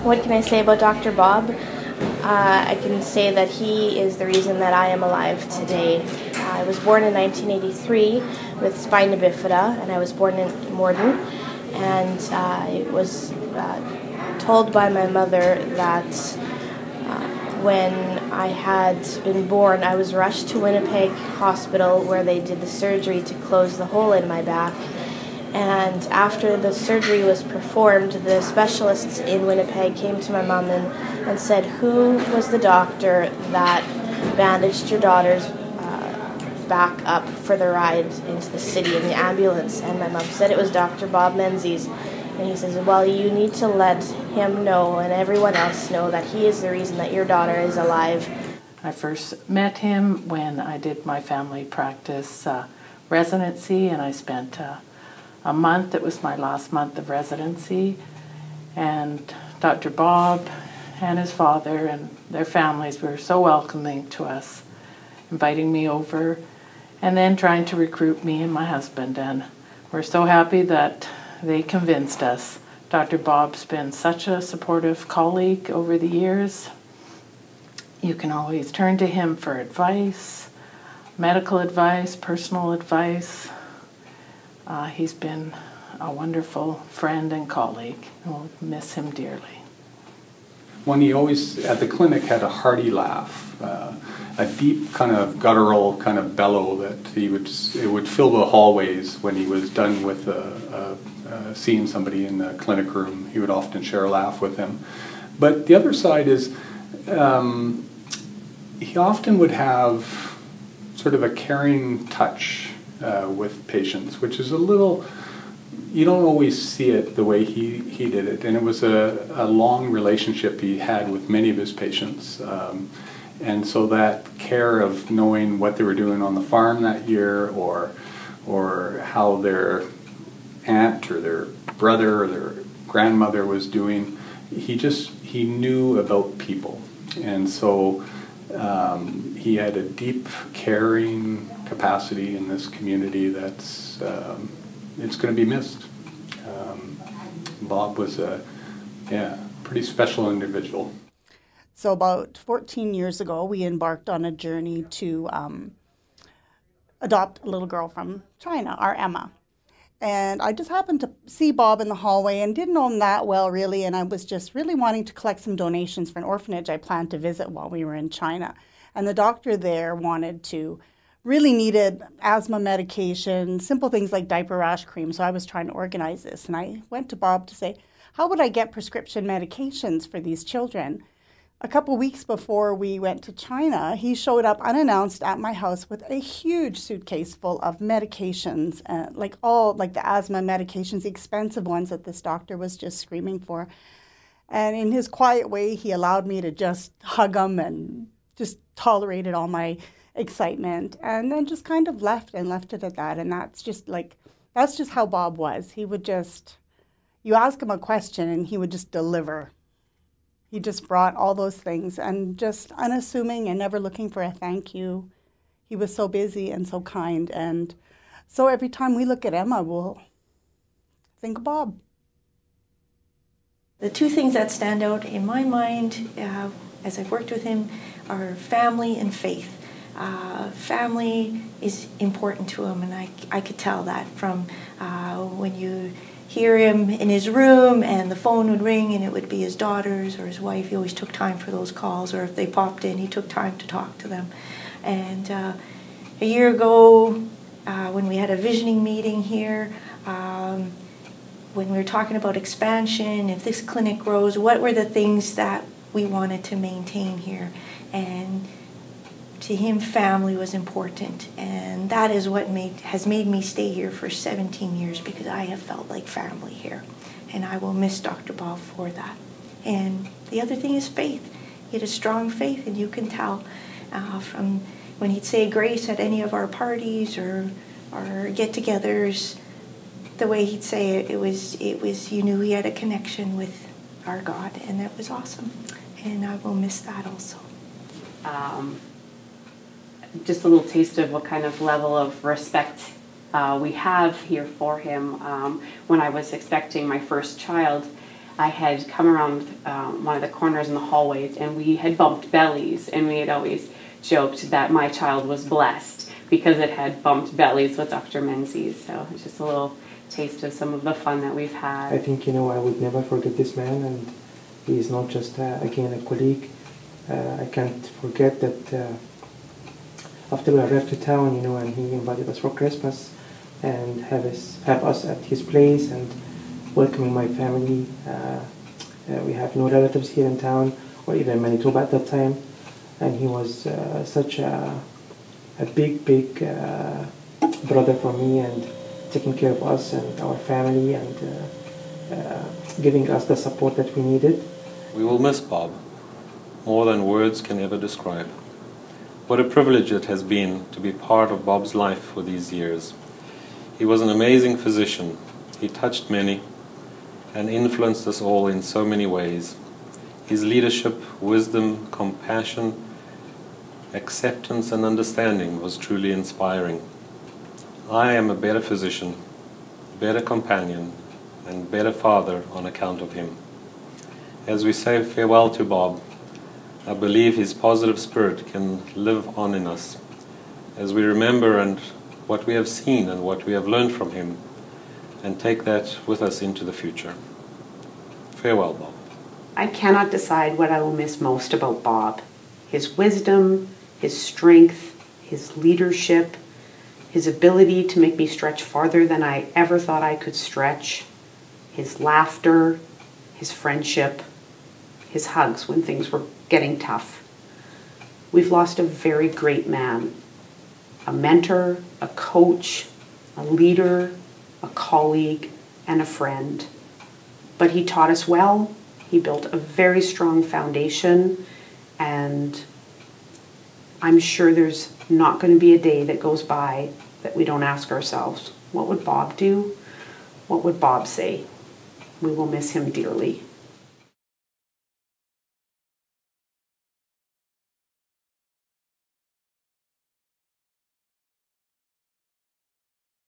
What can I say about Dr. Bob? I can say that he is the reason that I am alive today. I was born in 1983 with spina bifida, and I was born in Morden. And I was told by my mother that when I had been born, I was rushed to Winnipeg Hospital where they did the surgery to close the hole in my back. And after the surgery was performed, the specialists in Winnipeg came to my mom and said, "Who was the doctor that bandaged your daughter's back up for the ride into the city in the ambulance?" And my mom said it was Dr. Bob Menzies. And he says, "Well, you need to let him know and everyone else know that he is the reason that your daughter is alive." I first met him when I did my family practice residency, and I spent a month. It was my last month of residency, and Dr. Bob and his father and their families were so welcoming to us, inviting me over and then trying to recruit me and my husband, and we're so happy that they convinced us. Dr. Bob's been such a supportive colleague over the years. You can always turn to him for advice, medical advice, personal advice. He's been a wonderful friend and colleague. We'll miss him dearly. When he always, at the clinic, had a hearty laugh, a deep kind of guttural kind of bellow that it would fill the hallways when he was done with seeing somebody in the clinic room. He would often share a laugh with them. But the other side is he often would have sort of a caring touch with patients, which is a little, you don't always see it the way he did it. And it was a long relationship he had with many of his patients. And so that care of knowing what they were doing on the farm that year, or how their aunt or their brother or their grandmother was doing, he knew about people. And so he had a deep caring capacity in this community that's it's going to be missed. Bob was a pretty special individual. So about 14 years ago, we embarked on a journey to adopt a little girl from China, our Emma. And I just happened to see Bob in the hallway and didn't know him that well, really, and I was just really wanting to collect some donations for an orphanage I planned to visit while we were in China. And the doctor there really needed asthma medication, simple things like diaper rash cream, so I was trying to organize this. And I went to Bob to say, how would I get prescription medications for these children? A couple weeks before we went to China, he showed up unannounced at my house with a huge suitcase full of medications, like the asthma medications, the expensive ones that this doctor was just screaming for. And in his quiet way, he allowed me to just hug him and just tolerated all my excitement, and then just kind of left it at that. And that's just how Bob was. He would just, you ask him a question and he would just deliver. He just brought all those things, and just unassuming and never looking for a thank you. He was so busy and so kind, and so every time we look at Emma, we'll think of Bob. The two things that stand out in my mind as I've worked with him are family and faith. Family is important to him, and I could tell that from when you hear him in his room and the phone would ring and it would be his daughters or his wife. He always took time for those calls, or if they popped in, he took time to talk to them. And a year ago, when we had a visioning meeting here, when we were talking about expansion, if this clinic grows, what were the things that we wanted to maintain here? And to him, family was important, and that is what has made me stay here for 17 years, because I have felt like family here, and I will miss Dr. Bob for that. And the other thing is faith. He had a strong faith, and you can tell from when he'd say grace at any of our parties or get-togethers, the way he'd say it, it was you knew he had a connection with our God, and that was awesome. And I will miss that also. Just a little taste of what kind of level of respect we have here for him. When I was expecting my first child, I had come around one of the corners in the hallways, and we had bumped bellies, and we had always joked that my child was blessed because it had bumped bellies with Dr. Menzies. So it's just a little taste of some of the fun that we've had. I think, I would never forget this man, and he is not just, again, a colleague. I can't forget that after we arrived to town, and he invited us for Christmas and have us at his place and welcoming my family. We have no relatives here in town or even Manitoba at that time, and he was such a big brother for me, and taking care of us and our family, and giving us the support that we needed. We will miss Bob more than words can ever describe. What a privilege it has been to be part of Bob's life for these years. He was an amazing physician. He touched many and influenced us all in so many ways. His leadership, wisdom, compassion, acceptance and understanding was truly inspiring. I am a better physician, better companion, and better father on account of him. As we say farewell to Bob, I believe his positive spirit can live on in us as we remember and what we have seen and what we have learned from him, and take that with us into the future. Farewell, Bob. I cannot decide what I will miss most about Bob. His wisdom, his strength, his leadership, his ability to make me stretch farther than I ever thought I could stretch, his laughter, his friendship, his hugs when things were getting tough. We've lost a very great man, a mentor, a coach, a leader, a colleague, and a friend. But he taught us well. He built a very strong foundation, and I'm sure there's not going to be a day that goes by that we don't ask ourselves, what would Bob do? What would Bob say? We will miss him dearly.